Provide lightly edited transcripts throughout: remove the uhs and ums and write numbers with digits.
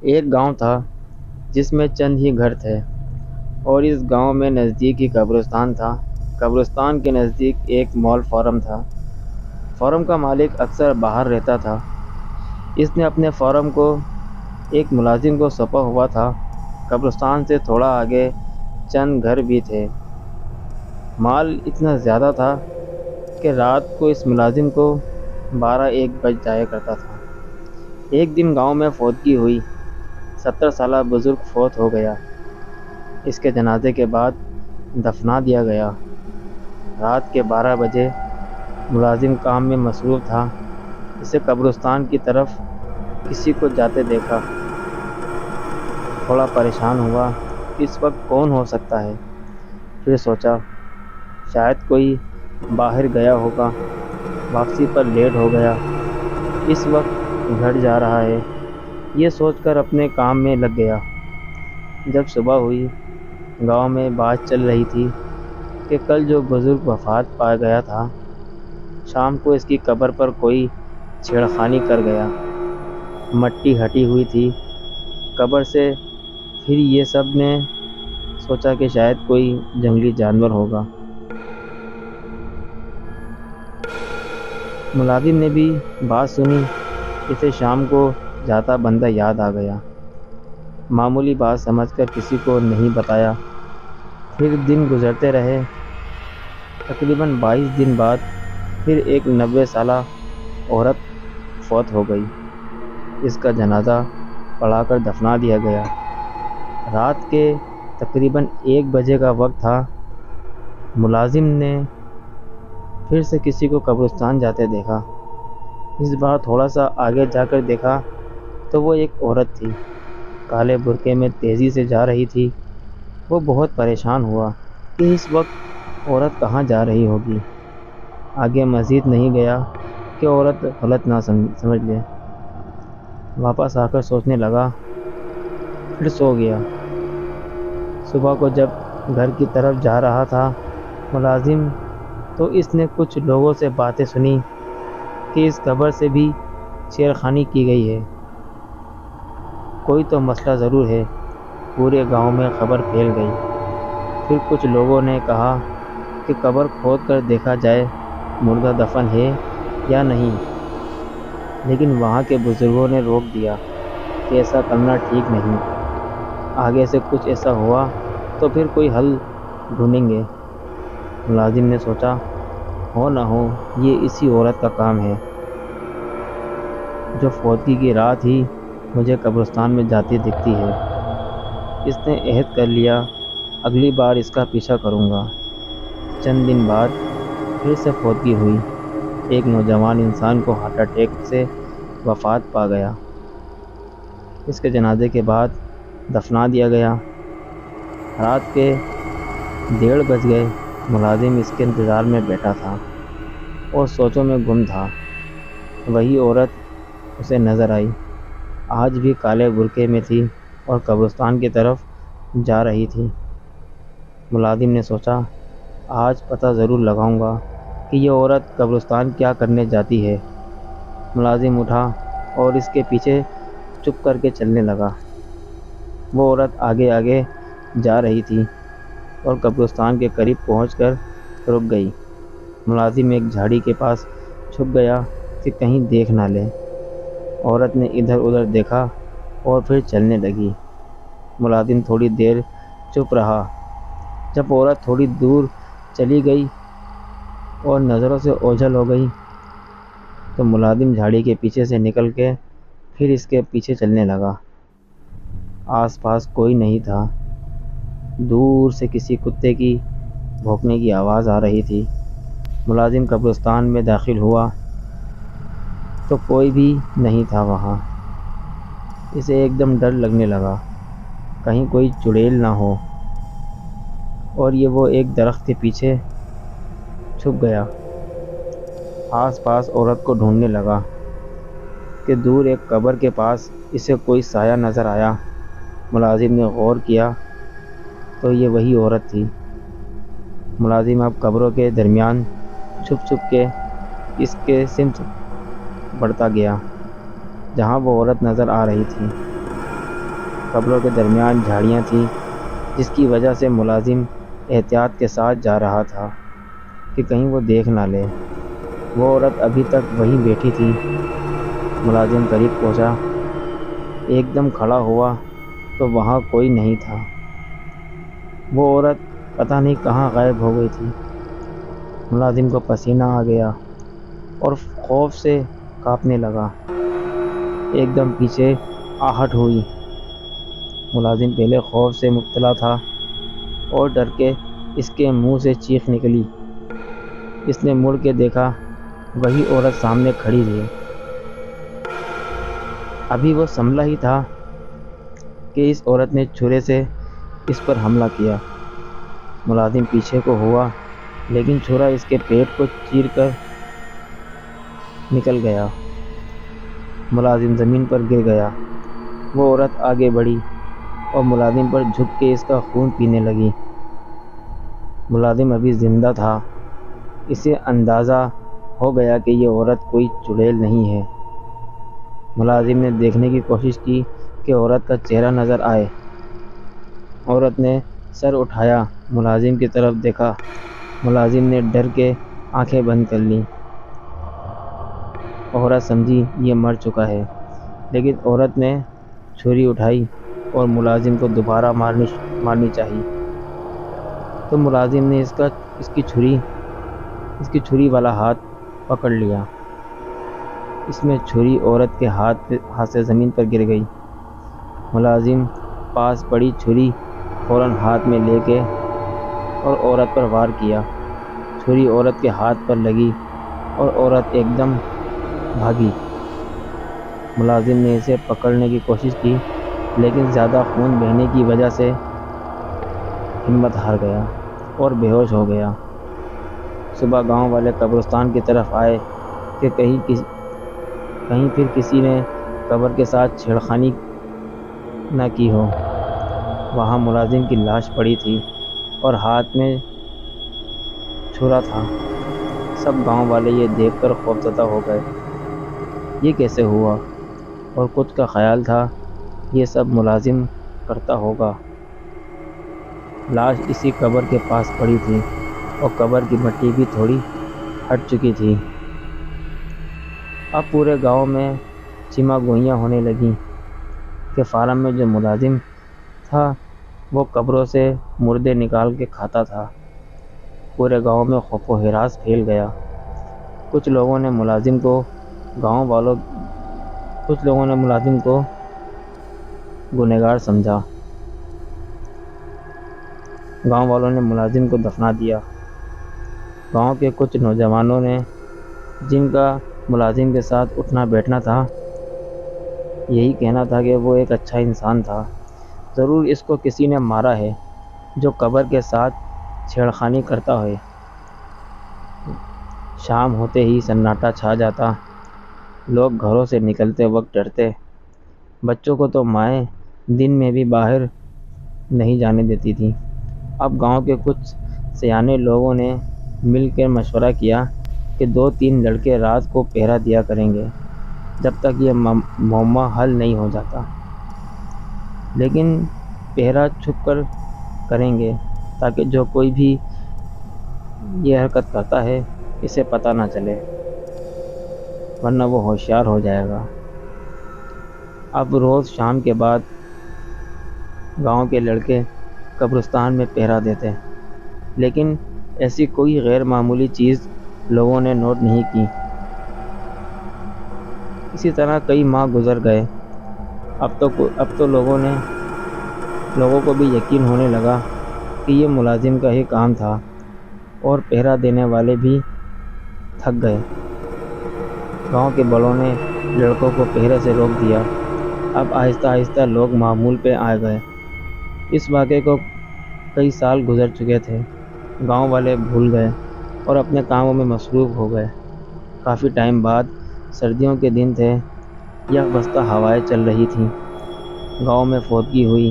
ایک گاؤں تھا جس میں چند ہی گھر تھے، اور اس گاؤں میں نزدیک ہی قبرستان تھا۔ قبرستان کے نزدیک ایک مال فارم تھا۔ فارم کا مالک اکثر باہر رہتا تھا۔ اس نے اپنے فارم کو ایک ملازم کو سونپا ہوا تھا۔ قبرستان سے تھوڑا آگے چند گھر بھی تھے۔ مال اتنا زیادہ تھا کہ رات کو اس ملازم کو 12-1 بج جایا کرتا تھا۔ ایک دن گاؤں میں فوتگی ہوئی۔ 70 سالہ بزرگ فوت ہو گیا۔ اس کے جنازے کے بعد دفنا دیا گیا۔ رات کے 12 بجے ملازم کام میں مصروف تھا۔ اسے قبرستان کی طرف کسی کو جاتے دیکھا۔ تھوڑا پریشان ہوا، اس وقت کون ہو سکتا ہے؟ پھر سوچا شاید کوئی باہر گیا ہوگا، واپسی پر لیٹ ہو گیا، اس وقت گھر جا رہا ہے۔ یہ سوچ کر اپنے کام میں لگ گیا۔ جب صبح ہوئی، گاؤں میں بات چل رہی تھی کہ کل جو بزرگ وفات پا گیا تھا، شام کو اس کی قبر پر کوئی چھیڑخانی کر گیا۔ مٹی ہٹی ہوئی تھی قبر سے۔ پھر یہ سب نے سوچا کہ شاید کوئی جنگلی جانور ہوگا۔ ملازم نے بھی بات سنی۔ اسے شام کو جاتا بندہ یاد آ گیا۔ معمولی بات سمجھ کر کسی کو نہیں بتایا۔ پھر دن گزرتے رہے۔ تقریباً 22 دن بعد پھر ایک 90 سالہ عورت فوت ہو گئی۔ اس کا جنازہ پڑھا کر دفنا دیا گیا۔ رات کے تقریباً 1 بجے کا وقت تھا۔ ملازم نے پھر سے کسی کو قبرستان جاتے دیکھا۔ اس بار تھوڑا سا آگے جا کر دیکھا تو وہ ایک عورت تھی، کالے برقعے میں تیزی سے جا رہی تھی۔ وہ بہت پریشان ہوا کہ اس وقت عورت کہاں جا رہی ہوگی۔ آگے مزید نہیں گیا کہ عورت غلط نہ سمجھ لے۔ واپس آ کر سوچنے لگا، پھر سو گیا۔ صبح کو جب گھر کی طرف جا رہا تھا ملازم، تو اس نے کچھ لوگوں سے باتیں سنی کہ اس قبر سے بھی چھیڑخانی کی گئی ہے۔ کوئی تو مسئلہ ضرور ہے۔ پورے گاؤں میں خبر پھیل گئی۔ پھر کچھ لوگوں نے کہا کہ قبر کھود کر دیکھا جائے مردہ دفن ہے یا نہیں، لیکن وہاں کے بزرگوں نے روک دیا کہ ایسا کرنا ٹھیک نہیں۔ آگے سے کچھ ایسا ہوا تو پھر کوئی حل ڈھونڈیں گے۔ ملازم نے سوچا ہو نہ ہو یہ اسی عورت کا کام ہے جو فوتگی کی رات ہی مجھے قبرستان میں جاتی دکھتی ہے۔ اس نے عہد کر لیا اگلی بار اس کا پیچھا کروں گا۔ چند دن بعد پھر سے فوتگی ہوئی۔ ایک نوجوان انسان کو ہارٹ اٹیک سے وفات پا گیا۔ اس کے جنازے کے بعد دفنا دیا گیا۔ رات کے 1:30 بج گئے۔ ملازم اس کے انتظار میں بیٹھا تھا اور سوچوں میں گم تھا۔ وہی عورت اسے نظر آئی۔ آج بھی کالے برقعے میں تھی اور قبرستان کی طرف جا رہی تھی۔ ملازم نے سوچا آج پتہ ضرور لگاؤں گا کہ یہ عورت قبرستان کیا کرنے جاتی ہے۔ ملازم اٹھا اور اس کے پیچھے چپ کر کے چلنے لگا۔ وہ عورت آگے آگے جا رہی تھی اور قبرستان کے قریب پہنچ کر رک گئی۔ ملازم ایک جھاڑی کے پاس چھپ گیا کہ کہیں دیکھ نہ لے۔ عورت نے ادھر ادھر دیکھا اور پھر چلنے لگی۔ ملازم تھوڑی دیر چپ رہا۔ جب عورت تھوڑی دور چلی گئی اور نظروں سے اوجھل ہو گئی تو ملازم جھاڑی کے پیچھے سے نکل کے پھر اس کے پیچھے چلنے لگا۔ آس پاس کوئی نہیں تھا۔ دور سے کسی کتے کی بھونکنے کی آواز آ رہی تھی۔ ملازم قبرستان میں داخل ہوا تو کوئی بھی نہیں تھا وہاں۔ اسے ایک دم ڈر لگنے لگا، کہیں کوئی چڑیل نہ ہو، اور وہ ایک درخت کے پیچھے چھپ گیا۔ آس پاس عورت کو ڈھونڈنے لگا کہ دور ایک قبر کے پاس اسے کوئی سایہ نظر آیا۔ ملازم نے غور کیا تو یہ وہی عورت تھی۔ ملازم اب قبروں کے درمیان چھپ چھپ کے اس کے سمت بڑھتا گیا جہاں وہ عورت نظر آ رہی تھی۔ قبروں کے درمیان جھاڑیاں تھیں، جس کی وجہ سے ملازم احتیاط کے ساتھ جا رہا تھا کہ کہیں وہ دیکھ نہ لے۔ وہ عورت ابھی تک وہیں بیٹھی تھی۔ ملازم قریب پہنچا، ایک دم کھڑا ہوا تو وہاں کوئی نہیں تھا۔ وہ عورت پتہ نہیں کہاں غائب ہو گئی تھی۔ ملازم کو پسینہ آ گیا اور خوف سے کانپنے لگا۔ ایک دم پیچھے آہٹ ہوئی۔ ملازم پہلے خوف سے مبتلا تھا اور ڈر کے اس کے منہ سے چیخ نکلی۔ اس نے مڑ کے دیکھا، وہی عورت سامنے کھڑی تھی۔ ابھی وہ سنبھلا ہی تھا کہ اس عورت نے چھرے سے اس پر حملہ کیا۔ ملازم پیچھے کو ہوا، لیکن چھرا اس کے پیٹ کو چیر کر نکل گیا۔ ملازم زمین پر گر گیا۔ وہ عورت آگے بڑھی اور ملازم پر جھک کے اس کا خون پینے لگی۔ ملازم ابھی زندہ تھا۔ اسے اندازہ ہو گیا کہ یہ عورت کوئی چڑیل نہیں ہے۔ ملازم نے دیکھنے کی کوشش کی کہ عورت کا چہرہ نظر آئے۔ عورت نے سر اٹھایا، ملازم کی طرف دیکھا۔ ملازم نے ڈر کے آنکھیں بند کر لیں۔ عورت سمجھی یہ مر چکا ہے، لیکن عورت نے چھری اٹھائی اور ملازم کو دوبارہ مارنی چاہی تو ملازم نے اس کی چھری والا ہاتھ پکڑ لیا۔ اس میں چھری عورت کے ہاتھ سے زمین پر گر گئی۔ ملازم پاس پڑی چھری فوراً ہاتھ میں لے کے اور عورت پر وار کیا۔ چھری عورت کے ہاتھ پر لگی اور عورت ایک دم بھاگی۔ ملازم نے اسے پکڑنے کی کوشش کی، لیکن زیادہ خون بہنے کی وجہ سے ہمت ہار گیا اور بے ہوش ہو گیا۔ صبح گاؤں والے قبرستان کی طرف آئے کہ کہیں پھر کسی نے قبر کے ساتھ چھیڑخانی نہ کی ہو۔ وہاں ملازم کی لاش پڑی تھی اور ہاتھ میں چھرا تھا۔ سب گاؤں والے یہ دیکھ کر خوفزدہ ہو گئے۔ یہ کیسے ہوا؟ اور کچھ کا خیال تھا یہ سب ملازم کرتا ہوگا۔ لاش اسی قبر کے پاس پڑی تھی اور قبر کی مٹی بھی تھوڑی ہٹ چکی تھی۔ اب پورے گاؤں میں چیمہ گوئیاں ہونے لگیں کہ فارم میں جو ملازم تھا وہ قبروں سے مردے نکال کے کھاتا تھا۔ پورے گاؤں میں خوف و ہراس پھیل گیا۔ کچھ لوگوں نے ملازم کو گنہگار سمجھا۔ گاؤں والوں نے ملازم کو دفنا دیا۔ گاؤں کے کچھ نوجوانوں نے، جن کا ملازم کے ساتھ اٹھنا بیٹھنا تھا، یہی کہنا تھا کہ وہ ایک اچھا انسان تھا، ضرور اس کو کسی نے مارا ہے جو قبر کے ساتھ چھیڑخانی کرتا ہے۔ شام ہوتے ہی سناٹا چھا جاتا۔ لوگ گھروں سے نکلتے وقت ڈرتے۔ بچوں کو تو مائیں دن میں بھی باہر نہیں جانے دیتی تھیں۔ اب گاؤں کے کچھ سیانے لوگوں نے مل کر مشورہ کیا کہ 2-3 لڑکے رات کو پہرا دیا کریں گے جب تک یہ معمہ حل نہیں ہو جاتا، لیکن پہرا چھپ کر کریں گے تاکہ جو کوئی بھی یہ حرکت کرتا ہے اسے پتہ نہ چلے، ورنہ وہ ہوشیار ہو جائے گا۔ اب روز شام کے بعد گاؤں کے لڑکے قبرستان میں پہرا دیتے، لیکن ایسی کوئی غیر معمولی چیز لوگوں نے نوٹ نہیں کی۔ اسی طرح کئی ماہ گزر گئے۔ اب تو لوگوں کو بھی یقین ہونے لگا کہ یہ ملازم کا ہی کام تھا، اور پہرا دینے والے بھی تھک گئے۔ گاؤں کے بڑوں نے لڑکوں کو پہرے سے روک دیا۔ اب آہستہ آہستہ لوگ معمول پہ آ گئے۔ اس واقعے کو کئی سال گزر چکے تھے۔ گاؤں والے بھول گئے اور اپنے کاموں میں مصروف ہو گئے۔ کافی ٹائم بعد سردیوں کے دن تھے، یک بستہ ہوائیں چل رہی تھیں۔ گاؤں میں فوتگی ہوئی،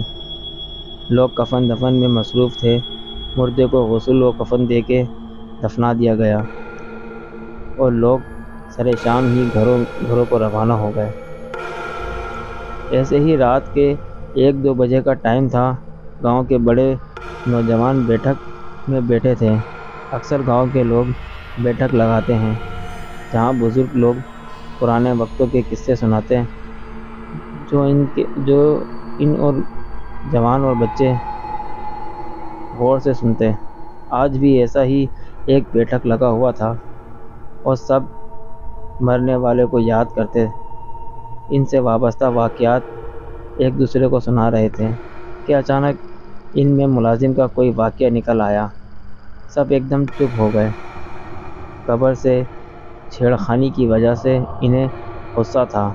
لوگ کفن دفن میں مصروف تھے۔ مردے کو غسل و کفن دے کے دفنا دیا گیا اور لوگ سرے شام ہی گھروں کو روانہ ہو گئے۔ ایسے ہی رات کے 1-2 بجے کا ٹائم تھا۔ گاؤں کے بڑے نوجوان بیٹھک میں بیٹھے تھے۔ اکثر گاؤں کے لوگ بیٹھک لگاتے ہیں جہاں بزرگ لوگ پرانے وقتوں کے قصے سناتے ہیں جو ان اور جوان اور بچے غور سے سنتے ہیں۔ آج بھی ایسا ہی ایک بیٹھک لگا ہوا تھا اور سب مرنے والے کو یاد کرتے ان سے وابستہ واقعات ایک دوسرے کو سنا رہے تھے کہ اچانک ان میں ملازم کا کوئی واقعہ نکل آیا۔ سب ایک دم چپ ہو گئے۔ قبر سے چھیڑخانی کی وجہ سے انہیں غصہ تھا۔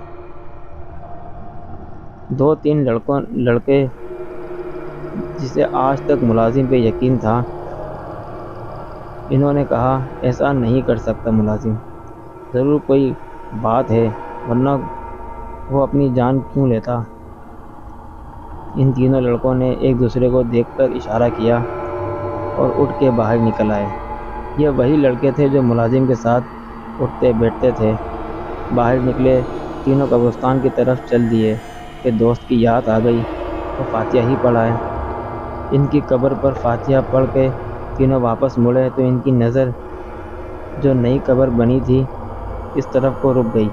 2-3 لڑکے جسے آج تک ملازم پہ یقین تھا، انہوں نے کہا ایسا نہیں کر سکتا ملازم، ضرور کوئی بات ہے ورنہ وہ اپنی جان کیوں لیتا۔ ان تینوں لڑکوں نے ایک دوسرے کو دیکھ کر اشارہ کیا اور اٹھ کے باہر نکل آئے۔ یہ وہی لڑکے تھے جو ملازم کے ساتھ اٹھتے بیٹھتے تھے۔ باہر نکلے، تینوں قبرستان کی طرف چل دیے کہ دوست کی یاد آ گئی تو فاتحہ ہی پڑھ آئے۔ ان کی قبر پر فاتحہ پڑھ کے تینوں واپس مڑے تو ان کی نظر جو نئی قبر بنی تھی اس طرف کو رک گئی۔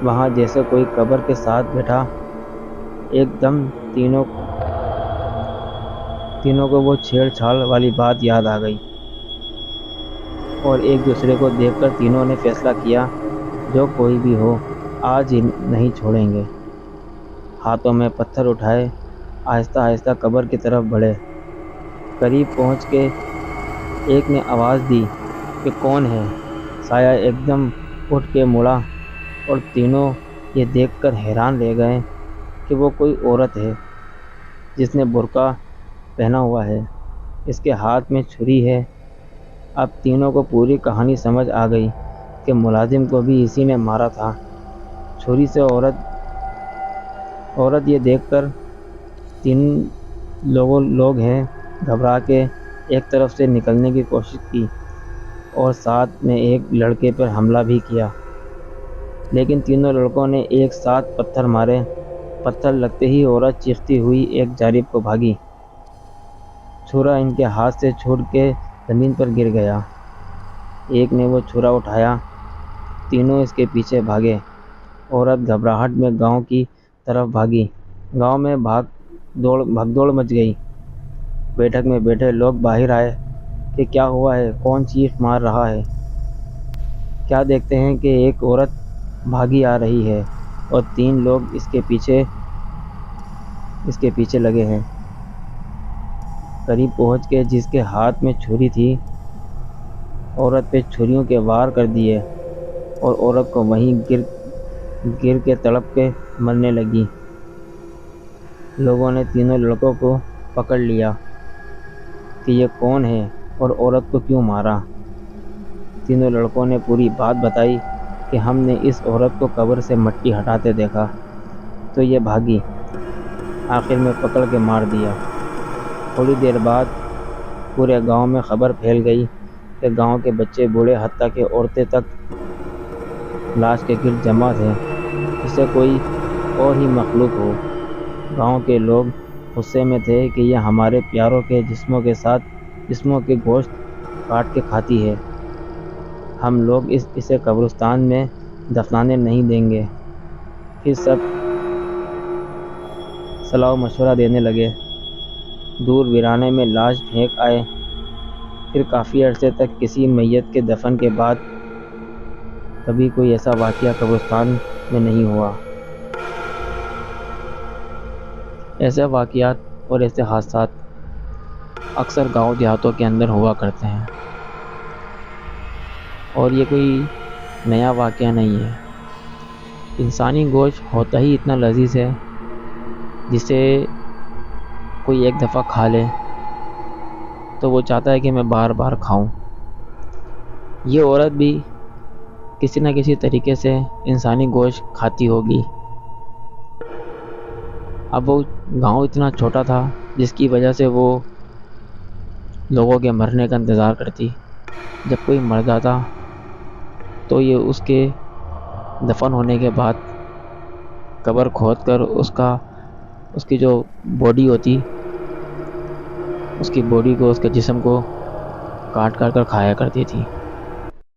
وہاں جیسے کوئی قبر کے ساتھ بیٹھا۔ ایک دم تینوں کو وہ چھیڑ چھاڑ والی بات یاد آ گئی اور ایک دوسرے کو دیکھ کر تینوں نے فیصلہ کیا جو کوئی بھی ہو آج ہی نہیں چھوڑیں گے۔ ہاتھوں میں پتھر اٹھائے آہستہ آہستہ قبر کی طرف بڑھے۔ قریب پہنچ کے ایک نے آواز دی کہ کون ہے؟ سایہ ایک دم اٹھ کے مڑا اور تینوں یہ دیکھ کر حیران رہ گئے کہ وہ کوئی عورت ہے جس نے برقع پہنا ہوا ہے۔ اس کے ہاتھ میں چھری ہے۔ اب تینوں کو پوری کہانی سمجھ آ گئی کہ ملازم کو بھی اسی نے مارا تھا، چھری سے۔ عورت یہ دیکھ کر تین لوگ ہیں گھبرا کے ایک طرف سے نکلنے کی کوشش کی اور ساتھ میں ایک لڑکے پر حملہ بھی کیا، لیکن تینوں لڑکوں نے ایک ساتھ پتھر مارے۔ پتھر لگتے ہی عورت چیختی ہوئی ایک جانب کو بھاگی۔ چھرا ان کے ہاتھ سے چھوٹ کے زمین پر گر گیا۔ ایک نے وہ چھرا اٹھایا، تینوں اس کے پیچھے بھاگے۔ عورت گھبراہٹ میں گاؤں کی طرف بھاگی۔ گاؤں میں بھاگ دوڑ مچ گئی۔ بیٹھک میں بیٹھے لوگ باہر آئے کہ کیا ہوا ہے، کون چیخ مار رہا ہے؟ کیا دیکھتے ہیں کہ ایک عورت بھاگی آ رہی ہے اور 3 لوگ اس کے پیچھے لگے ہیں۔ قریب پہنچ کے جس کے ہاتھ میں چھری تھی، عورت پہ چھریوں کے وار کر دیے اور عورت کو وہیں گر کے تڑپ کے مرنے لگی۔ لوگوں نے تینوں لڑکوں کو پکڑ لیا کہ یہ کون ہے اور عورت کو کیوں مارا۔ تینوں لڑکوں نے پوری بات بتائی کہ ہم نے اس عورت کو قبر سے مٹی ہٹاتے دیکھا تو یہ بھاگی، آخر میں پکڑ کے مار دیا۔ تھوڑی دیر بعد پورے گاؤں میں خبر پھیل گئی کہ گاؤں کے بچے بوڑھے حتیٰ کہ عورتیں تک لاش کے گرد جمع تھے جسے کوئی اور ہی مخلوق ہو۔ گاؤں کے لوگ غصے میں تھے کہ یہ ہمارے پیاروں کے جسموں کے گوشت کاٹ کے کھاتی ہے، ہم لوگ اسے قبرستان میں دفنانے نہیں دیں گے۔ پھر سب صلاح و مشورہ دینے لگے۔ دور ویرانے میں لاش پھینک آئے۔ پھر کافی عرصے تک کسی میت کے دفن کے بعد کبھی کوئی ایسا واقعہ قبرستان میں نہیں ہوا۔ ایسے واقعات اور ایسے حادثات اکثر گاؤں دیہاتوں کے اندر ہوا کرتے ہیں اور یہ کوئی نیا واقعہ نہیں ہے۔ انسانی گوشت ہوتا ہی اتنا لذیذ ہے، جسے کوئی ایک دفعہ کھا لے تو وہ چاہتا ہے کہ میں بار بار کھاؤں۔ یہ عورت بھی کسی نہ کسی طریقے سے انسانی گوشت کھاتی ہوگی۔ اب وہ گاؤں اتنا چھوٹا تھا جس کی وجہ سے وہ لوگوں کے مرنے کا انتظار کرتی۔ جب کوئی مر جاتا تو یہ اس کے دفن ہونے کے بعد قبر کھود کر اس کا اس کی جو باڈی ہوتی، اس کی باڈی کو، اس کے جسم کو کاٹ کاٹ کر کھایا کرتی تھی۔